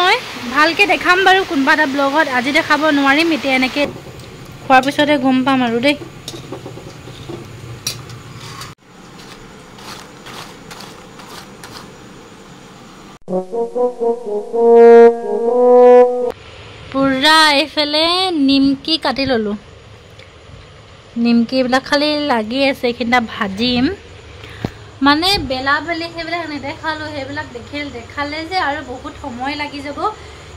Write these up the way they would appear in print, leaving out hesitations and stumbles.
মই ভালকৈ দেখাম বাৰু কোনোবা এটা ব্লগত আজি দেখাব নোৱাৰিম এতিয়া এনেকৈ খোৱাৰ পিছতে গম পাম আৰু দেই পুৰা এইফালে নিমকি কাটি ল'লোঁ নিমকি এইবিলাক খালি লাগি আছে এইখিনিটা ভাজিম মানে বেলা বেলি সেইবিলাক নেদেখালোঁ সেইবিলাক দেখালে যে আৰু বহুত সময় লাগি যাব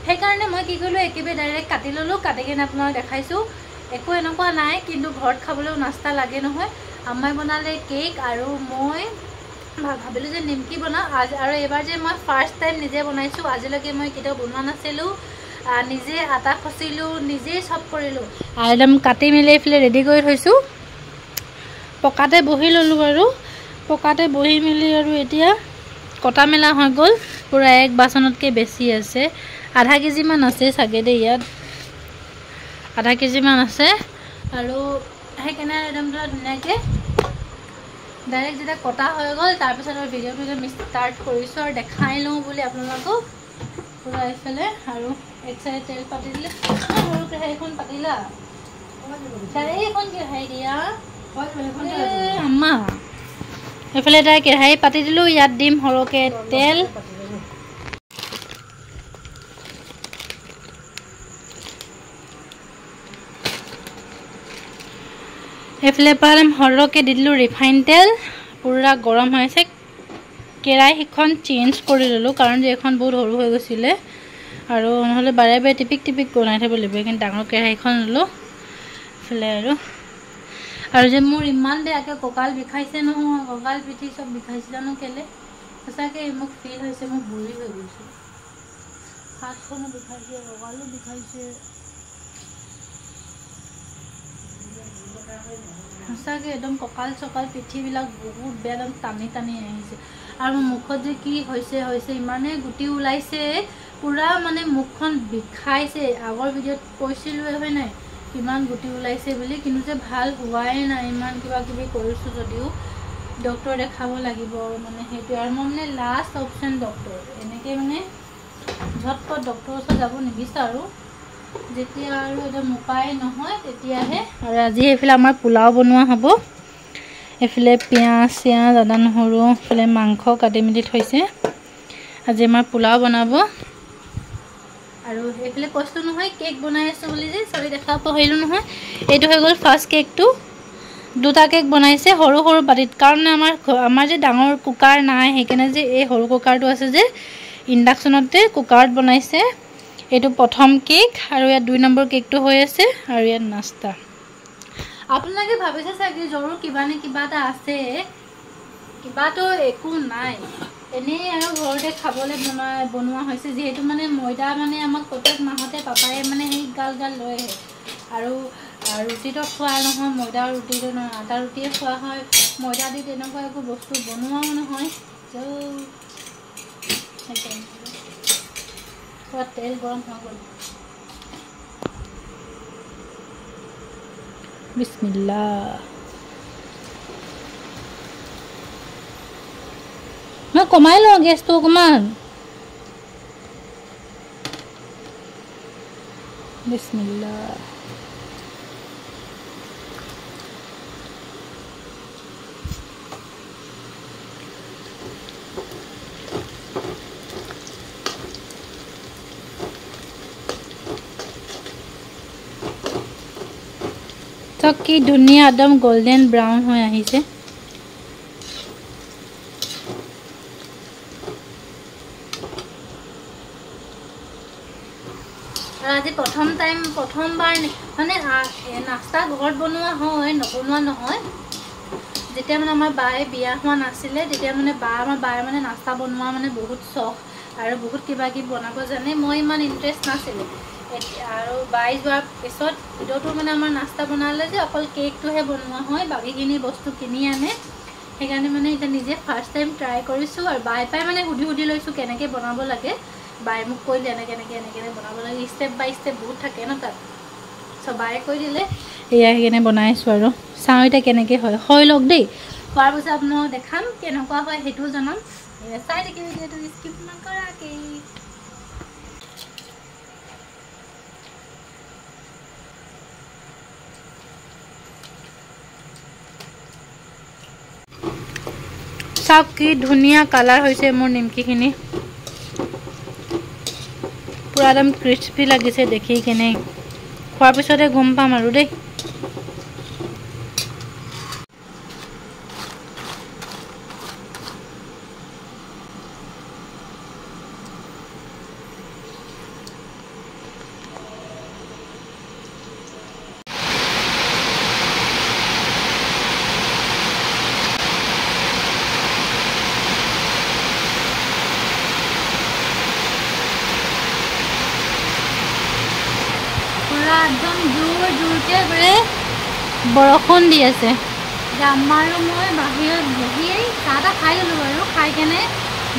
সেইকাৰণে মই কি কৰিলোঁ একেবাৰে ডাইৰেক্ট কাটি ল'লোঁ কাটি কিনে আপোনাক দেখাইছোঁ একো এনেকুৱা নাই কিন্তু ঘৰত খাবলৈও নাস্তা লাগে নহয় আম্মাই বনালে কেক আৰু মই ভাবিলোঁ যে নিমকি বনাওঁ আৰু এইবাৰ যে মই ফাৰ্ষ্ট টাইম নিজে বনাইছোঁ আজিলৈকে মই কেতিয়াও বনোৱা নাছিলোঁ নিজে আটা খচিলোঁ নিজেই চব কৰিলোঁ আৰু একদম কাটি মেলি এইফালে ৰেডি কৰি থৈছোঁ পকাতে বহি ল'লোঁ আৰু পকাতে বহি মেলি আৰু এতিয়া কটা মেলা হৈ গ'ল পুৰা এক বাচনতকৈ বেছি আছে আধা কেজিমান আছে চাগে দেই ইয়াত আধা কেজিমান আছে আৰু সেইকাৰণে একদম ধুনীয়াকৈ ডাইৰেক্ট যেতিয়া কটা হৈ গ'ল তাৰপিছত আৰু ভিডিঅ'টো যে ষ্টাৰ্ট কৰিছোঁ আৰু দেখাই লওঁ বুলি আপোনালোকক পুৰা এইফালে আৰু এক চাইডে তেল পাতি দিলে সৰু কেৰাহীখন পাতিলা এইখন কেৰাহী দিয়া আম্মা এইফালে এটা কেৰাহী পাতি দিলোঁ ইয়াত দিম সৰহকৈ তেল এইফালে পৰা সৰহকৈ দি দিলোঁ ৰিফাইন তেল পুৰা গৰম হৈ আছে কেৰাহীখন চেঞ্জ কৰি ল'লোঁ কাৰণ যে এইখন বহুত সৰু হৈ গৈছিলে আৰু নহ'লে বাৰে বাৰে টিপিক বনাই থ'ব লাগিব কিন্তু ডাঙৰ কেৰাহীখন ল'লোঁ এইফালে আৰু যে মোৰ ইমান বেয়াকৈ কঁকাল বিষাইছে নহয় কঁকাল পিঠি চব বিষাইছে জানো কেলে সঁচাকৈ মোক ফিল হৈছে মই বুঢ়ী হৈ গৈছোঁ হাতখনো বিষাইছে কঁকালো বিষাইছে সঁচাকৈ একদম কঁকাল চকাল পিঠিবিলাক বহুত বেয়া একদম টানি আহিছে আৰু মোৰ মুখত যে কি হৈছে ইমানে গুটি ওলাইছে পুৰা মানে মুখখন বিষাইছে আগৰ ভিডিঅ'ত কৈছিলোঁ হয় নাই কিমান গুটি ওলাইছে বুলি কিন্তু যে ভাল হোৱাই নাই ইমান কিবা কিবি কৰিছোঁ যদিও ডক্তৰ দেখাব লাগিব মানে সেইটোৱে আৰু মই মানে লাষ্ট অপশ্যন ডক্তৰ এনেকৈ মানে ঝটপট ডক্তৰৰ ওচৰত যাব নিবিচাৰোঁ যেতিয়া আৰু একদম উপায় নহয় তেতিয়াহে আৰু আজি এইফালে আমাৰ পোলাও বনোৱা হ'ব এইফালে পিঁয়াজ চিয়াজ আদা নহৰু এইফালে মাংস কাটি মেলি থৈছে আজি আমাৰ পোলাও বনাব আৰু এইফালে কৈছোঁ নহয় কেক বনাই আছোঁ বুলি যে চৰি দেখা পাহৰিলোঁ নহয় এইটো হৈ গ'ল ফাৰ্ষ্ট কেকটো দুটা কেক বনাইছে সৰু সৰু বাটিত কাৰণ আমাৰ যে ডাঙৰ কুকাৰ নাই সেইকাৰণে যে এই সৰু কুকাৰটো আছে যে ইণ্ডাকশ্যনতে কুকাৰত বনাইছে এইটো প্ৰথম কেক আৰু ইয়াত 2 নম্বৰ কেকটো হৈ আছে আৰু ইয়াত নাস্তা আপোনালোকে ভাবিছে চাগে জৰুৰ কিবা নে কিবা এটা আছে কিবাটো একো নাই এনেই আৰু ঘৰতে খাবলৈ বনোৱা হৈছে যিহেতু মানে ময়দা মানে আমাক প্ৰত্যেক মাহতে পাপাই মানে সেই গাল লৈ আহে আৰু ৰুটিটো খোৱা নহয় ময়দা ৰুটিটো নহয় আটা ৰুটিয়ে খোৱা হয় ময়দা দি তেনেকুৱা একো বস্তু বনোৱাও নহয় তেল গৰম হৈ গ'ল বিসমিল্লাহ মই কমাই লওঁ গেছটো অকণমান বিসমিল্লাহ তো কি ধুনীয়া একদম গোল্ডেন ব্ৰাউন হৈ আহিছে আজি প্ৰথমবাৰ মানে নাস্তা ঘৰত বনোৱা হয় নবনোৱা নহয় যেতিয়া মানে আমাৰ বায়ে বিয়া হোৱা নাছিলে তেতিয়া মানে আমাৰ বায়ে মানে নাস্তা বনোৱা মানে বহুত চখ আৰু বহুত কিবা কিবি বনাব জানে মই ইমান ইণ্টাৰেষ্ট নাছিলে আৰু বাই যোৱাৰ পিছত ভিডিঅ'টো মানে আমাৰ নাস্তা বনালে যে অকল কেকটোহে বনোৱা হয় বাকীখিনি বস্তু কিনি আনে সেইকাৰণে মানে এতিয়া নিজে ফাৰ্ষ্ট টাইম ট্ৰাই কৰিছোঁ আৰু বাই পাই মানে সুধি লৈছোঁ কেনেকৈ বনাব লাগে বাই মোক কৈলে এনেকৈ বনাব লাগে ষ্টেপ বাই ষ্টেপ বহুত থাকে ন তাত চ' বায়ে কৈ দিলে এয়া সেইকাৰণে বনাইছোঁ আৰু চাওঁ এতিয়া কেনেকৈ হয় লওক দেই খোৱাৰ পিছত আপোনাক দেখাম কেনেকুৱা হয় সেইটোও জনাম চাই থাকিব যিহেতু স্কিপ নকৰাকৈ চাওক কি ধুনীয়া কালাৰ হৈছে মোৰ নিমকিখিনি পুৰা একদম ক্ৰিস্পি লাগিছে দেখি কিনে খোৱাৰ পিছতে গম পাম আৰু দেই একদম জোৰকে বোলে বৰষুণ দি আছে আমাৰো মই বাহিৰত বহি চাহ খাই ল'লোঁ আৰু খাই কেনে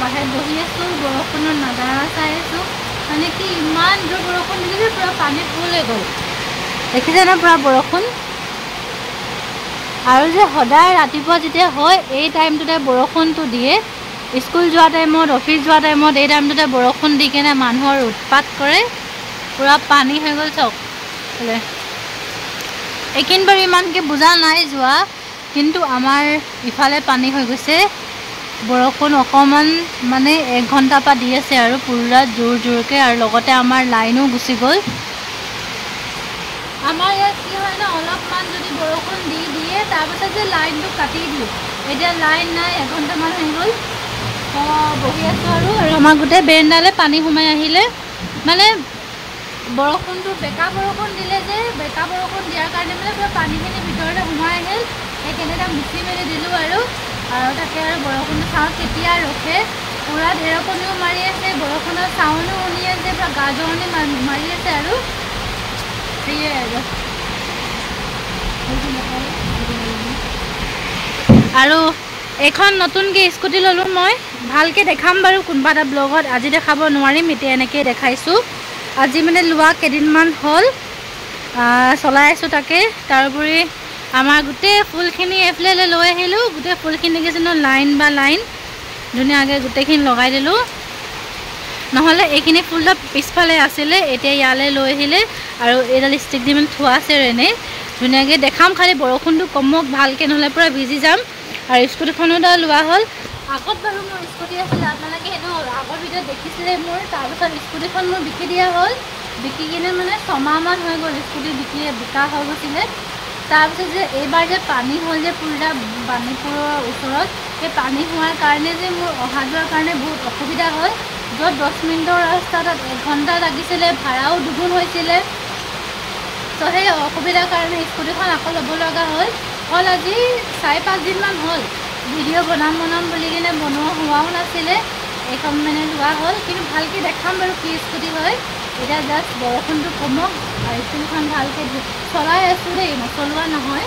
বাহিৰত বহি আছোঁ বৰষুণৰ নাজাৰা চাই আছোঁ মানে কি ইমান জোৰ বৰষুণ দিলে যে পুৰা পানী ফুল হৈ গ'ল দেখিছে ন পুৰা বৰষুণ আৰু যে সদায় ৰাতিপুৱা যেতিয়া হয় এই টাইমটোতে বৰষুণটো দিয়ে স্কুল যোৱা টাইমত অফিচ যোৱা টাইমত এই টাইমটোতে বৰষুণ দি কেনে মানুহৰ উৎপাত কৰে পুৰা পানী হৈ গ'ল চাওক এইখিনিবাৰ ইমানকৈ বুজা নাই যোৱা কিন্তু আমাৰ ইফালে পানী হৈ গৈছে বৰষুণ অকণমান মানে 1 ঘণ্টাৰ পৰা দি আছে আৰু পুৰা জোৰকৈ আৰু লগতে আমাৰ লাইনো গুচি গ'ল আমাৰ ইয়াত কি হয় ন অলপমান যদি বৰষুণ দিয়ে তাৰপিছত যে লাইনটো কাটি দিয়ে এতিয়া লাইন নাই 1 ঘণ্টামান হৈ গ'ল বহি আছোঁ আৰু আমাৰ গোটেই বেৰেণ্ডালৈ পানী সোমাই আহিলে মানে বৰষুণটো বেকা বৰষুণ দিলে যে বেকা বৰষুণ দিয়াৰ কাৰণে মানে পুৰা পানীখিনি ভিতৰলৈ সোমাই আহিল সেইকাৰণে এটা মুচি মেলি দিলোঁ আৰু তাকে আৰু বৰষুণটো চাওঁ কেতিয়া ৰখে পুৰা ঢেৰেকনিও মাৰি আছে বৰষুণৰ চাউনো শুনি আছে পুৰা গাজনি মাৰি আছে আৰু সেয়াই আৰু এখন নতুনকৈ স্কুটি ল'লোঁ মই ভালকৈ দেখাম বাৰু কোনোবা এটা ব্লগত আজি দেখাব নোৱাৰিম এতিয়া এনেকৈ দেখাইছোঁ আজি মানে লোৱা কেইদিনমান হ'ল চলাই আছোঁ তাকে তাৰোপৰি আমাৰ গোটেই ফুলখিনি এফালে লৈ আহিলোঁ গোটেই ফুলখিনি দেখিছোঁ ন লাইন বা লাইন ধুনীয়াকৈ গোটেইখিনি লগাই দিলোঁ নহ'লে এইখিনি ফুলটো পিছফালে আছিলে এতিয়া ইয়ালৈ লৈ আহিলে আৰু এইডাল ষ্টিক দি মানে থোৱা আছে আৰু এনেই ধুনীয়াকৈ দেখাম খালি বৰষুণটো কমক ভালকৈ নহ'লে পূৰা ভিজি যাম আৰু স্কুটিখনো লোৱা হ'ল আগত বাৰু মোৰ স্কুটি আছিলে আপোনালোকে সেইটো আগৰ ভিডিঅ'ত দেখিছিলে মোৰ তাৰপিছত স্কুটিখন মোৰ বিকি দিয়া হ'ল বিকি কিনে মানে 6 মাহমান হৈ গ'ল স্কুটি বিকা হৈ গৈছিলে তাৰপিছত যে এইবাৰ যে পানী হ'ল যে পুৰা বাণীপুৰৰ ওচৰত সেই পানী হোৱাৰ কাৰণে যে মোৰ অহা যোৱাৰ কাৰণে বহুত অসুবিধা হ'ল য'ত 10 মিনিটৰ ৰাস্তা তাত 1 ঘণ্টা লাগিছিলে ভাড়াও দুগুণ হৈছিলে তো সেই অসুবিধাৰ কাৰণে স্কুটিখন আকৌ ল'ব লগা হ'ল আজি 4-5 দিনমান হ'ল ভিডিঅ' বনাম বুলি কিনে বনোৱা হোৱাও নাছিলে এইখন মানে লোৱা হ'ল কিন্তু ভালকৈ দেখাম বাৰু কি স্কুটি হয় এতিয়া জাষ্ট বৰষুণটো কমক আৰু স্কুটিখন ভালকৈ চলাই আছোঁ দেই নচলোৱা নহয়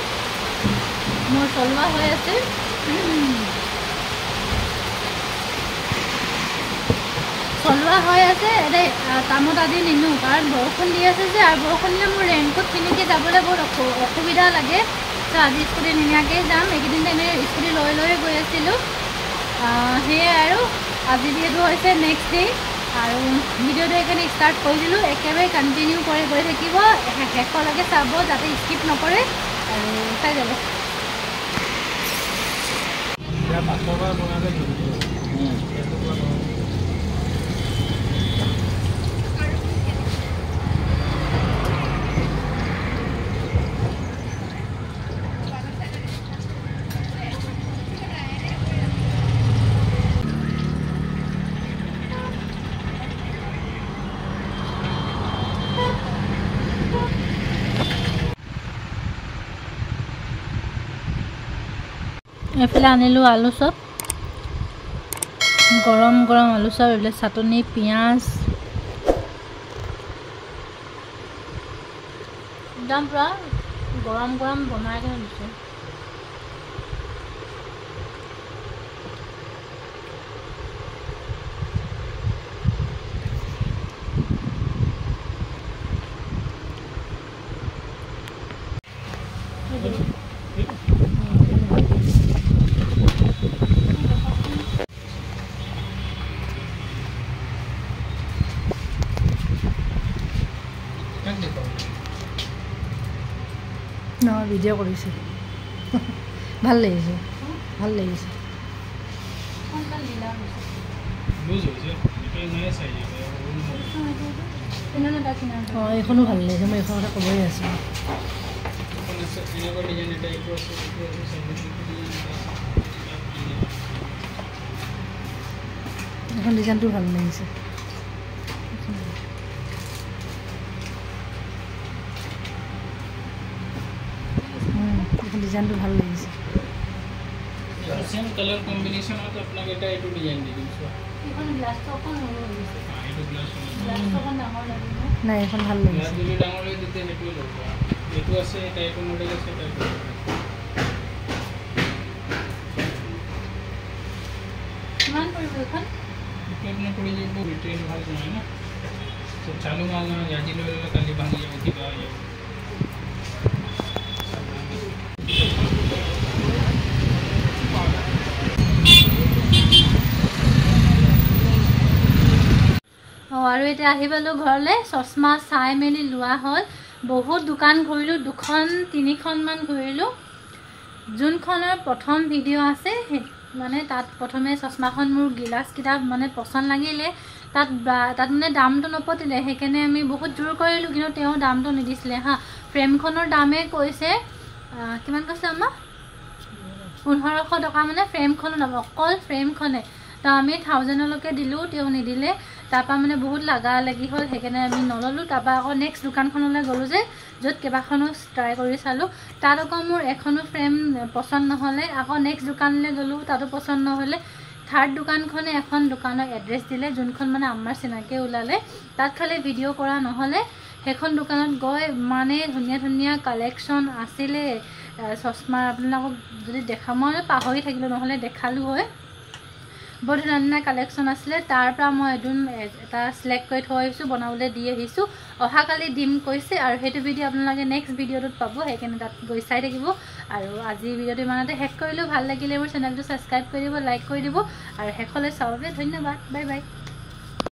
মোৰ চলোৱা হৈ আছে চলোৱা হৈ আছে এতিয়া কামত আজি নিনো কাৰণ বৰষুণ দি আছে যে আৰু বৰষুণ দিলে মোৰ ৰেইনকোট পিন্ধিকে যাবলৈ বহুত অসুবিধা লাগে তো আজি স্কুটি নিনিয়াকৈ যাম এইকেইদিন তেনে স্কুটি লৈ গৈ আছিলোঁ সেয়াই আৰু আজি যিহেতু হৈছে নেক্সট ডে আৰু ভিডিঅ'টো এইকাৰণে ষ্টাৰ্ট কৰি দিলোঁ একেবাৰে কণ্টিনিউ কৰি গৈ থাকিব শেষলৈকে চাব যাতে স্কিপ নকৰে আৰু চাই যাব এফালে আনিলোঁ আলু চপ গৰম আলু চপ এইফালে চাটনি পিঁয়াজ একদম পুৰা গৰম বনাই কেনে দিছোঁ ভিডিঅ' কৰিছে ভাল লাগিছে সোনকালে ঢিলা হৈছে লুজ হৈছে এটাই নাই চাই এনেনে বাকি না এইখনো ভাল লাগিছে মই এইখন কথা ক'বই আছোঁ এনেকুৱা ডিজাইন এটা এইটো আছে এখন ডিজাইনটো ভাল লাগিছে এখন ডিজাইনটো ভাল লাগিছে सेम कलर कॉम्बिनेशन हो तो अपना बेटा एटू डिजाइन दे दिसो এখন গ্লাস তো কোন হলো हां एटू ग्लास গ্লাস তো কোন ডাঙৰ লাগিব নাই এখন ভাল ग्लास লাগিছে যদি ডাঙৰ লৈ দিতে হেতু লবা এটু আছে এটা এটু মডেল আছে এটা কিমান পৰিব এখন এটু আপনি পড়ি যাব ব্যাটারি ভাল নহয় না তো চালু মাল না আজি লৈ কালি ভাঙি যাব কিবা যাব আৰু এতিয়া আহি পালোঁ ঘৰলৈ চশমা চাই মেলি লোৱা হ'ল বহুত দোকান ঘূৰিলোঁ দুখন তিনিখনমান ঘূৰিলোঁ যোনখনৰ প্ৰথম ভিডিঅ' আছে মানে তাত প্ৰথমে চশমাখন মোৰ গিলাছকেইটা মানে পচন্দ লাগিলে তাত মানে দামটো নপতিলে সেইকাৰণে আমি বহুত জোৰ কৰিলোঁ কিন্তু তেওঁ দামটো নিদিছিলে হা ফ্ৰেমখনৰ দামে কৈছে কিমান কৈছে আমাৰ 1500 টকা মানে ফ্ৰেমখনৰ দাম অকল ফ্ৰেমখনে তো আমি 1000লৈকে দিলোঁ তেওঁ নিদিলে তাৰপৰা মানে বহুত লাগা লাগি হ'ল সেইকাৰণে আমি নললোঁ তাৰপৰা আকৌ নেক্সট দোকানখনলৈ গ'লোঁ যে য'ত কেইবাখনো ট্ৰাই কৰি চালোঁ তাত আকৌ মোৰ এখনো ফ্ৰেম পচন্দ নহ'লে আকৌ নেক্সট দোকানলৈ গ'লোঁ তাতো পচন্দ নহ'লে থাৰ্ড দোকানখনে এখন দোকানৰ এড্ৰেছ দিলে যোনখন মানে আমাৰ চিনাকি ওলালে তাত খালি ভিডিঅ' কৰা নহ'লে সেইখন দোকানত গৈ মানে ধুনীয়া ধুনীয়া কালেকশ্যন আছিলে চশমাৰ আপোনালোকক যদি দেখা মই পাহৰি থাকিলোঁ নহ'লে দেখালোঁ হয় বৰ ধুনীয়া কালেকশ্যন আছিলে তাৰ পৰা মই এটা সিলেক্ট কৰি থৈ আহিছোঁ বনাবলৈ দি আহিছোঁ অহাকালি দিম কৈছে আৰু সেইটো ভিডিঅ' আপোনালোকে নেক্সট ভিডিঅ'টোত পাব সেইকাৰণে তাত গৈ চাই থাকিব আৰু আজি ভিডিঅ'টো ইমানতে শেষ কৰিলোঁ ভাল লাগিলে মোৰ চেনেলটো ছাবস্ক্ৰাইব কৰি দিব লাইক কৰি দিব আৰু শেষলৈ চাবলৈ ধন্যবাদ বাই বাই